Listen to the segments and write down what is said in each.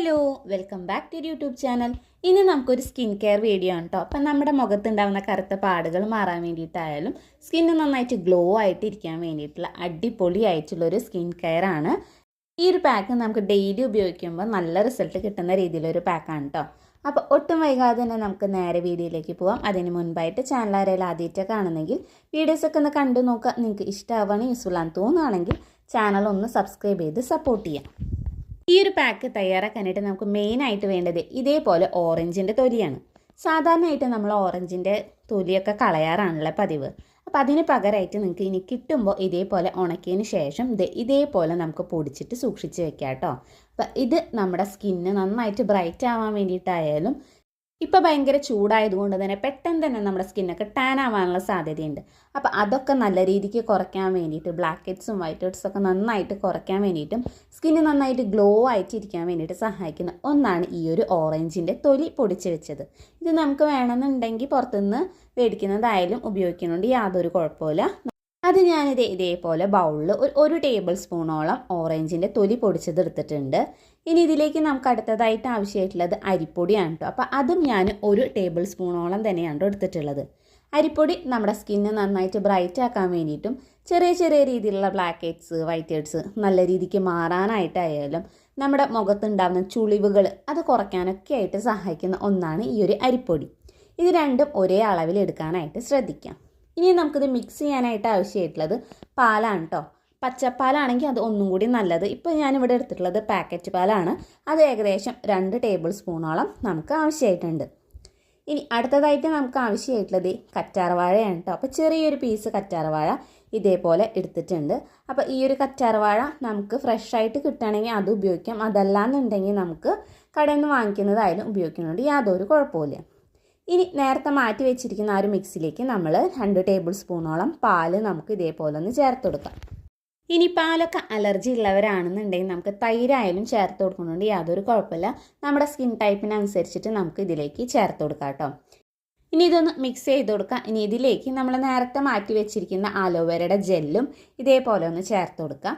Hello welcome back to YouTube channel. ഇനി നമുക്കൊരു skin care video ആണ് കേട്ടോ. അപ്പം നമ്മുടെ മുഖത്തുണ്ടാവുന്ന കറുത്ത പാടുകൾ മാറാൻ വേണ്ടിയിട്ടായാലും സ്കിന്ന് നന്നായിട്ട് ഗ്ലോ ആയിട്ട് ഇരിക്കാൻ വേണ്ടിയിട്ടുള്ള അടിപൊളിയായിട്ടുള്ളൊരു സ്കിൻ കെയർ ആണ്. ഈ ഒരു പാക്ക് നമുക്ക് ഡെയിലി ഉപയോഗിക്കുമ്പോൾ നല്ല റിസൾട്ട് കിട്ടുന്ന രീതിയിലൊരു പാക്കാണ് കേട്ടോ. അപ്പോൾ ഒട്ടും വൈകാതെ തന്നെ നമുക്ക് നേരെ വീഡിയോയിലേക്ക് പോകാം. അതിന് മുൻപായിട്ട് ചാനൽ ആരെങ്കിലും ആദ്യമായിട്ട് കാണുന്നെങ്കിൽ വീഡിയോസൊക്കെ ഒന്ന് കണ്ടു നോക്കുക. നിങ്ങൾക്ക് ഇഷ്ടമാവുകയാണ് യൂസ്ഫുൾ ആണെന്ന് തോന്നുകയാണെങ്കിൽ ചാനൽ ഒന്ന് സബ്സ്ക്രൈബ് ചെയ്ത് സപ്പോർട്ട് ചെയ്യാം. ഈ ഒരു പാക്ക് തയ്യാറാക്കാനായിട്ട് നമുക്ക് മെയിനായിട്ട് വേണ്ടത് ഇതേപോലെ ഓറഞ്ചിൻ്റെ തൊലിയാണ്. സാധാരണയായിട്ട് നമ്മൾ ഓറഞ്ചിൻ്റെ തൊലിയൊക്കെ കളയാറാണല്ലോ പതിവ്. അപ്പോൾ അതിന് പകരമായിട്ട് നിങ്ങൾക്ക് ഇനി കിട്ടുമ്പോൾ ഇതേപോലെ ഉണക്കിയതിന് ശേഷം ഇതേപോലെ നമുക്ക് പൊടിച്ചിട്ട് സൂക്ഷിച്ച് വെക്കാം കേട്ടോ. അപ്പം ഇത് നമ്മുടെ സ്കിന്ന് നന്നായിട്ട് ബ്രൈറ്റ് ആവാൻ വേണ്ടിയിട്ടായാലും ഇപ്പോൾ ഭയങ്കര ചൂടായതുകൊണ്ട് തന്നെ പെട്ടെന്ന് തന്നെ നമ്മുടെ സ്കിന്നൊക്കെ ടാൻ ആവാനുള്ള സാധ്യതയുണ്ട്. അപ്പോൾ അതൊക്കെ നല്ല രീതിക്ക് കുറയ്ക്കാൻ വേണ്ടിയിട്ട് ബ്ലാക്ക് ഹെഡ്സും വൈറ്റ് ഹെഡ്സും ഒക്കെ നന്നായിട്ട് കുറയ്ക്കാൻ വേണ്ടിയിട്ടും സ്കിന്ന് നന്നായിട്ട് ഗ്ലോ ആയിട്ടിരിക്കാൻ വേണ്ടിയിട്ട് സഹായിക്കുന്ന ഒന്നാണ് ഈ ഒരു ഓറഞ്ചിൻ്റെ തൊലി പൊടിച്ച് വെച്ചത്. ഇത് നമുക്ക് വേണമെന്നുണ്ടെങ്കിൽ പുറത്തുനിന്ന് മേടിക്കുന്നതായാലും ഉപയോഗിക്കുന്നുണ്ട്, യാതൊരു കുഴപ്പമില്ല. അത് ഞാനിത് ഇതേപോലെ ബൗളിൽ ഒരു ടേബിൾ സ്പൂണോളം ഓറഞ്ചിൻ്റെ തൊലി പൊടിച്ചത് എടുത്തിട്ടുണ്ട്. ഇനി ഇതിലേക്ക് നമുക്ക് അടുത്തതായിട്ട് ആവശ്യമായിട്ടുള്ളത് അരിപ്പൊടിയാണ് കേട്ടോ. അപ്പോൾ അതും ഞാൻ ഒരു ടേബിൾ സ്പൂണോളം തന്നെയാണ് എടുത്തിട്ടുള്ളത്. അരിപ്പൊടി നമ്മുടെ സ്കിന്ന് നന്നായിട്ട് ബ്രൈറ്റ് ആക്കാൻ വേണ്ടിയിട്ടും ചെറിയ ചെറിയ രീതിയിലുള്ള ബ്ലാക്ക് ഹെഡ്സ് വൈറ്റ് ഹെഡ്സ് നല്ല രീതിക്ക് മാറാനായിട്ടായാലും നമ്മുടെ മുഖത്തുണ്ടാകുന്ന ചുളിവുകൾ അത് കുറയ്ക്കാനൊക്കെ ആയിട്ട് സഹായിക്കുന്ന ഒന്നാണ് ഈ ഒരു അരിപ്പൊടി. ഇത് രണ്ടും ഒരേ അളവിൽ എടുക്കാനായിട്ട് ശ്രദ്ധിക്കാം. ഇനി നമുക്കിത് മിക്സ് ചെയ്യാനായിട്ട് ആവശ്യമായിട്ടുള്ളത് പാലാണ് കേട്ടോ. പച്ചപ്പാലാണെങ്കിൽ അത് ഒന്നും കൂടി നല്ലത്. ഇപ്പോൾ ഞാനിവിടെ എടുത്തിട്ടുള്ളത് പാക്കറ്റ് പാലാണ്. അത് ഏകദേശം 2 ടേബിൾ സ്പൂണോളം നമുക്ക് ആവശ്യമായിട്ടുണ്ട്. ഇനി അടുത്തതായിട്ട് നമുക്ക് ആവശ്യമായിട്ടുള്ളത് കറ്റാർവാഴയാണ് കേട്ടോ. അപ്പോൾ ചെറിയൊരു പീസ് കറ്റാർവാഴ ഇതേപോലെ എടുത്തിട്ടുണ്ട്. അപ്പോൾ ഈ ഒരു കറ്റാർവാഴ നമുക്ക് ഫ്രഷ് ആയിട്ട് കിട്ടുകയാണെങ്കിൽ അത് ഉപയോഗിക്കാം. അതല്ലാന്നുണ്ടെങ്കിൽ നമുക്ക് കടയിൽ നിന്ന് വാങ്ങിക്കുന്നതായാലും ഉപയോഗിക്കുന്നുണ്ട്, യാതൊരു കുഴപ്പമില്ല. ഇനി നേരത്തെ മാറ്റി വെച്ചിരിക്കുന്ന ആ ഒരു മിക്സിലേക്ക് നമ്മൾ 2 ടേബിൾ സ്പൂണോളം പാല് നമുക്ക് ഇതേപോലെ ഒന്ന് ചേർത്ത് കൊടുക്കാം. ഇനി പാലൊക്കെ അലർജി ഉള്ളവരാണെന്നുണ്ടെങ്കിൽ നമുക്ക് തൈരായാലും ചേർത്ത് കൊടുക്കുന്നുണ്ട്, യാതൊരു കുഴപ്പമില്ല. നമ്മുടെ സ്കിൻ ടൈപ്പിനനുസരിച്ചിട്ട് നമുക്ക് ഇതിലേക്ക് ചേർത്ത് കൊടുക്കാം കേട്ടോ. ഇനി ഇതൊന്ന് മിക്സ് ചെയ്ത് കൊടുക്കാം. ഇനി ഇതിലേക്ക് നമ്മൾ നേരത്തെ മാറ്റി വെച്ചിരിക്കുന്ന ആലോവേരയുടെ ജെല്ലും ഇതേപോലെ ഒന്ന് ചേർത്ത് കൊടുക്കാം.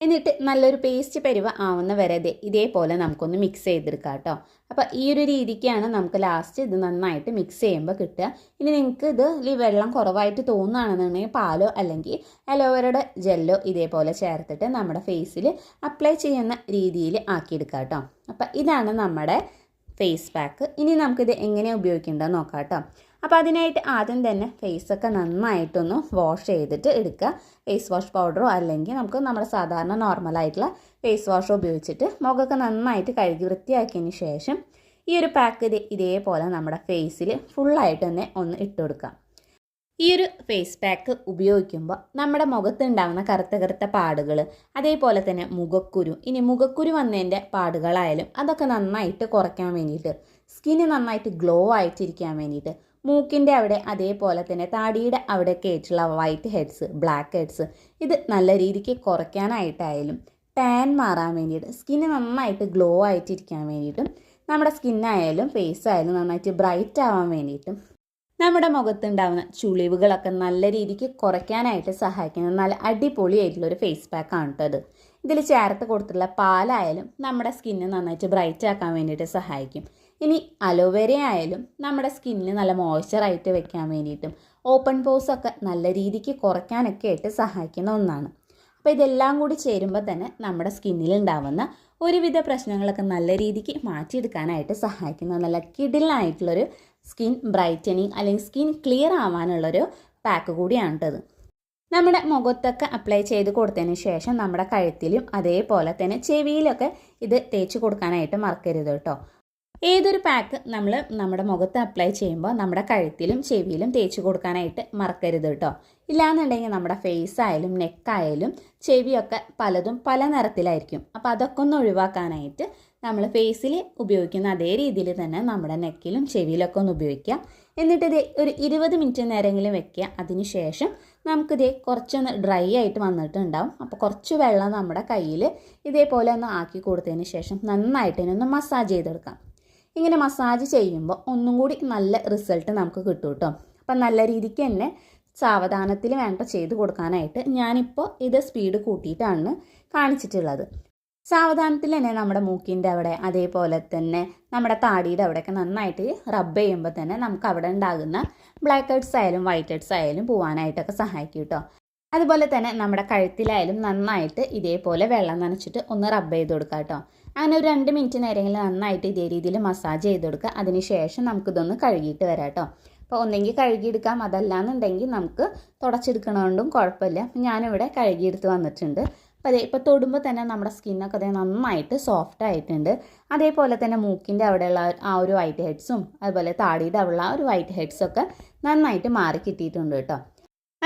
എന്നിട്ട് നല്ലൊരു പേസ്റ്റ് പരുവ ആവുന്ന വരെ ഇതേപോലെ നമുക്കൊന്ന് മിക്സ് ചെയ്തെടുക്കാം കേട്ടോ. അപ്പോൾ ഈ ഒരു രീതിക്കാണ് നമുക്ക് ലാസ്റ്റ് ഇത് നന്നായിട്ട് മിക്സ് ചെയ്യുമ്പോൾ കിട്ടുക. ഇനി നിങ്ങൾക്ക് ഇത് വെള്ളം കുറവായിട്ട് തോന്നുകയാണെന്നുണ്ടെങ്കിൽ പാലോ അല്ലെങ്കിൽ അലോവേരയുടെ ജെല്ലോ ഇതേപോലെ ചേർത്തിട്ട് നമ്മുടെ ഫേസിൽ അപ്ലൈ ചെയ്യുന്ന രീതിയിൽ ആക്കിയെടുക്കാം കേട്ടോ. അപ്പോൾ ഇതാണ് നമ്മുടെ ഫേസ് പാക്ക്. ഇനി നമുക്കിത് എങ്ങനെ ഉപയോഗിക്കേണ്ടതെന്ന് നോക്കാം കേട്ടോ. അപ്പോൾ അതിനായിട്ട് ആദ്യം തന്നെ ഫേസൊക്കെ നന്നായിട്ടൊന്ന് വാഷ് ചെയ്തിട്ട് എടുക്കുക. ഫേസ് വാഷ് പൗഡറോ അല്ലെങ്കിൽ നമുക്ക് നമ്മുടെ സാധാരണ നോർമലായിട്ടുള്ള ഫേസ് വാഷോ ഉപയോഗിച്ചിട്ട് മുഖമൊക്കെ നന്നായിട്ട് കഴുകി വൃത്തിയാക്കിയതിന് ശേഷം ഈ ഒരു പാക്ക് ഇതേപോലെ നമ്മുടെ ഫേസിൽ ഫുള്ളായിട്ട് തന്നെ ഒന്ന് ഇട്ട് കൊടുക്കാം. ഈ ഒരു ഫേസ് പാക്ക് ഉപയോഗിക്കുമ്പോൾ നമ്മുടെ മുഖത്തുണ്ടാകുന്ന കറുത്ത പാടുകൾ, അതേപോലെ തന്നെ മുഖക്കുരു, ഇനി മുഖക്കുരു വന്നതിൻ്റെ പാടുകളായാലും അതൊക്കെ നന്നായിട്ട് കുറയ്ക്കാൻ വേണ്ടിയിട്ട്, സ്കിന്ന് നന്നായിട്ട് ഗ്ലോ ആയിട്ടിരിക്കാൻ വേണ്ടിയിട്ട്, മൂക്കിൻ്റെ അവിടെ അതേപോലെ തന്നെ താടിയുടെ അവിടെയൊക്കെ ആയിട്ടുള്ള വൈറ്റ് ഹെഡ്സ് ബ്ലാക്ക് ഹെഡ്സ് ഇത് നല്ല രീതിക്ക് കുറയ്ക്കാനായിട്ടായാലും ടാൻ മാറാൻ വേണ്ടിയിട്ട്, സ്കിന്ന് നന്നായിട്ട് ഗ്ലോ ആയിട്ടിരിക്കാൻ വേണ്ടിയിട്ടും, നമ്മുടെ സ്കിന്നായാലും ഫേസ് ആയാലും നന്നായിട്ട് ബ്രൈറ്റ് ആവാൻ വേണ്ടിയിട്ടും, നമ്മുടെ മുഖത്തുണ്ടാകുന്ന ചുളിവുകളൊക്കെ നല്ല രീതിക്ക് കുറയ്ക്കാനായിട്ട് സഹായിക്കുന്ന നല്ല അടിപൊളിയായിട്ടുള്ളൊരു ഫേസ് പാക്കാണ് കേട്ടോ അത്. ഇതിൽ ചേർത്ത് കൊടുത്തിട്ടുള്ള പാലായാലും നമ്മുടെ സ്കിന്ന് നന്നായിട്ട് ബ്രൈറ്റ് ആക്കാൻ വേണ്ടിയിട്ട് സഹായിക്കും. ഇനി അലോവേര ആയാലും നമ്മുടെ സ്കിന്നിന് നല്ല മോയ്സ്ചറായിട്ട് വെക്കാൻ വേണ്ടിയിട്ടും ഓപ്പൺ പോഴ്സൊക്കെ നല്ല രീതിക്ക് കുറയ്ക്കാനൊക്കെ ആയിട്ട് സഹായിക്കുന്ന ഒന്നാണ്. അപ്പോൾ ഇതെല്ലാം കൂടി ചേരുമ്പോൾ തന്നെ നമ്മുടെ സ്കിന്നിലുണ്ടാവുന്ന ഒരുവിധ പ്രശ്നങ്ങളൊക്കെ നല്ല രീതിക്ക് മാറ്റിയെടുക്കാനായിട്ട് സഹായിക്കുന്ന നല്ല കിടിലായിട്ടുള്ളൊരു സ്കിൻ ബ്രൈറ്റനിങ് അല്ലെങ്കിൽ സ്കിൻ ക്ലിയർ ആവാനുള്ളൊരു പാക്ക് കൂടിയാണ് കേട്ടത്. നമ്മുടെ മുഖത്തൊക്കെ അപ്ലൈ ചെയ്ത് കൊടുത്തതിന് ശേഷം നമ്മുടെ കഴുത്തിലും അതേപോലെ തന്നെ ചെവിയിലൊക്കെ ഇത് തേച്ച് കൊടുക്കാനായിട്ട് മറക്കരുത് കേട്ടോ. ഏതൊരു പാക്ക് നമ്മൾ നമ്മുടെ മുഖത്ത് അപ്ലൈ ചെയ്യുമ്പോൾ നമ്മുടെ കഴുത്തിലും ചെവിയിലും തേച്ച് കൊടുക്കാനായിട്ട് മറക്കരുത് കേട്ടോ. ഇല്ലാന്നുണ്ടെങ്കിൽ നമ്മുടെ ഫേസ് ആയാലും നെക്കായാലും ചെവിയൊക്കെ പലതും പല നിറത്തിലായിരിക്കും. അപ്പോൾ അതൊക്കെ ഒന്ന് ഒഴിവാക്കാനായിട്ട് നമ്മൾ ഫേസിൽ ഉപയോഗിക്കുന്ന അതേ രീതിയിൽ തന്നെ നമ്മുടെ നെക്കിലും ചെവിയിലൊക്കെ ഒന്ന് ഉപയോഗിക്കാം. എന്നിട്ട് ഒരു 20 മിനിറ്റ് നേരമെങ്കിലും വെക്കുക. അതിന് ശേഷം നമുക്കിത് കുറച്ചൊന്ന് ഡ്രൈ ആയിട്ട് വന്നിട്ടുണ്ടാവും. അപ്പോൾ കുറച്ച് വെള്ളം നമ്മുടെ കയ്യിൽ ഇതേപോലെ ഒന്ന് ആക്കി കൊടുത്തതിന് ശേഷം നന്നായിട്ട് ഇതിനൊന്ന് മസാജ് ചെയ്തെടുക്കാം. ഇങ്ങനെ മസാജ് ചെയ്യുമ്പോൾ ഒന്നും കൂടി നല്ല റിസൾട്ട് നമുക്ക് കിട്ടും കേട്ടോ. അപ്പം നല്ല രീതിക്ക് തന്നെ സാവധാനത്തിൽ വേണ്ട ചെയ്ത് കൊടുക്കാനായിട്ട് ഞാനിപ്പോൾ ഇത് സ്പീഡ് കൂട്ടിയിട്ടാണ് കാണിച്ചിട്ടുള്ളത്. സാവധാനത്തിൽ തന്നെ നമ്മുടെ മൂക്കിൻ്റെ അവിടെ അതേപോലെ തന്നെ നമ്മുടെ താടിയുടെ അവിടെയൊക്കെ നന്നായിട്ട് റബ്ബ് ചെയ്യുമ്പോൾ തന്നെ നമുക്ക് അവിടെ ഉണ്ടാകുന്ന ബ്ലാക്ക് ഹെഡ്സ് ആയാലും വൈറ്റ് ഹെഡ്സ് ആയാലും പോകാനായിട്ടൊക്കെ സഹായിക്കും കേട്ടോ. അതുപോലെ തന്നെ നമ്മുടെ കഴുത്തിലായാലും നന്നായിട്ട് ഇതേപോലെ വെള്ളം നനച്ചിട്ട് ഒന്ന് റബ്ബ് ചെയ്ത് കൊടുക്കുക കേട്ടോ. അങ്ങനെ ഒരു 2 മിനിറ്റ് നേരങ്ങളിൽ നന്നായിട്ട് ഇതേ രീതിയിൽ മസാജ് ചെയ്ത് കൊടുക്കുക. അതിനുശേഷം നമുക്കിതൊന്ന് കഴുകിയിട്ട് വരാം കേട്ടോ. അപ്പോൾ ഒന്നെങ്കിൽ കഴുകിയെടുക്കാം, അതല്ലാന്നുണ്ടെങ്കിൽ നമുക്ക് തുടച്ചെടുക്കണതുകൊണ്ടും കുഴപ്പമില്ല. ഞാനിവിടെ കഴുകിയെടുത്ത് വന്നിട്ടുണ്ട്. അപ്പോൾ ഇപ്പോൾ തൊടുമ്പോൾ തന്നെ നമ്മുടെ സ്കിന്നൊക്കെ അതേ നന്നായിട്ട് സോഫ്റ്റ് ആയിട്ടുണ്ട്. അതേപോലെ തന്നെ മൂക്കിൻ്റെ അവിടെയുള്ള ആ ഒരു വൈറ്റ് ഹെഡ്സും അതുപോലെ താടിയുടെ അവിടെയുള്ള ആ ഒരു വൈറ്റ് ഹെഡ്സൊക്കെ നന്നായിട്ട് മാറി കിട്ടിയിട്ടുണ്ട് കേട്ടോ.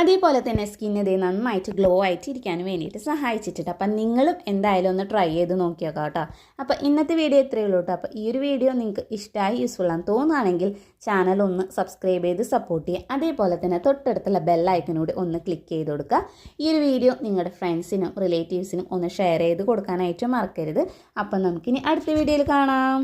അതേപോലെ തന്നെ സ്കിൻ ഇതേ നന്നായിട്ട് ഗ്ലോ ആയിട്ട് ഇരിക്കാൻ വേണ്ടിയിട്ട് സഹായിച്ചിട്ടുണ്ട്. അപ്പം നിങ്ങളും എന്തായാലും ഒന്ന് ട്രൈ ചെയ്ത് നോക്കിയേക്കാം കേട്ടോ. അപ്പോൾ ഇന്നത്തെ വീഡിയോ ഇത്രയേ ഉള്ളൂ കേട്ടോ. അപ്പോൾ ഈ ഒരു വീഡിയോ നിങ്ങൾക്ക് ഇഷ്ടമായി യൂസ്ഫുൾ ആണെന്ന് തോന്നുകയാണെങ്കിൽ ചാനൽ ഒന്ന് സബ്സ്ക്രൈബ് ചെയ്ത് സപ്പോർട്ട് ചെയ്യുക. അതേപോലെ തന്നെ തൊട്ടടുത്തുള്ള ബെൽ ഐക്കനോട് ഒന്ന് ക്ലിക്ക് ചെയ്ത് കൊടുക്കുക. ഈ ഒരു വീഡിയോ നിങ്ങളുടെ ഫ്രണ്ട്സിനും റിലേറ്റീവ്സിനും ഒന്ന് ഷെയർ ചെയ്ത് കൊടുക്കാനായിട്ട് മറക്കരുത്. അപ്പം നമുക്കിനി അടുത്ത വീഡിയോയിൽ കാണാം.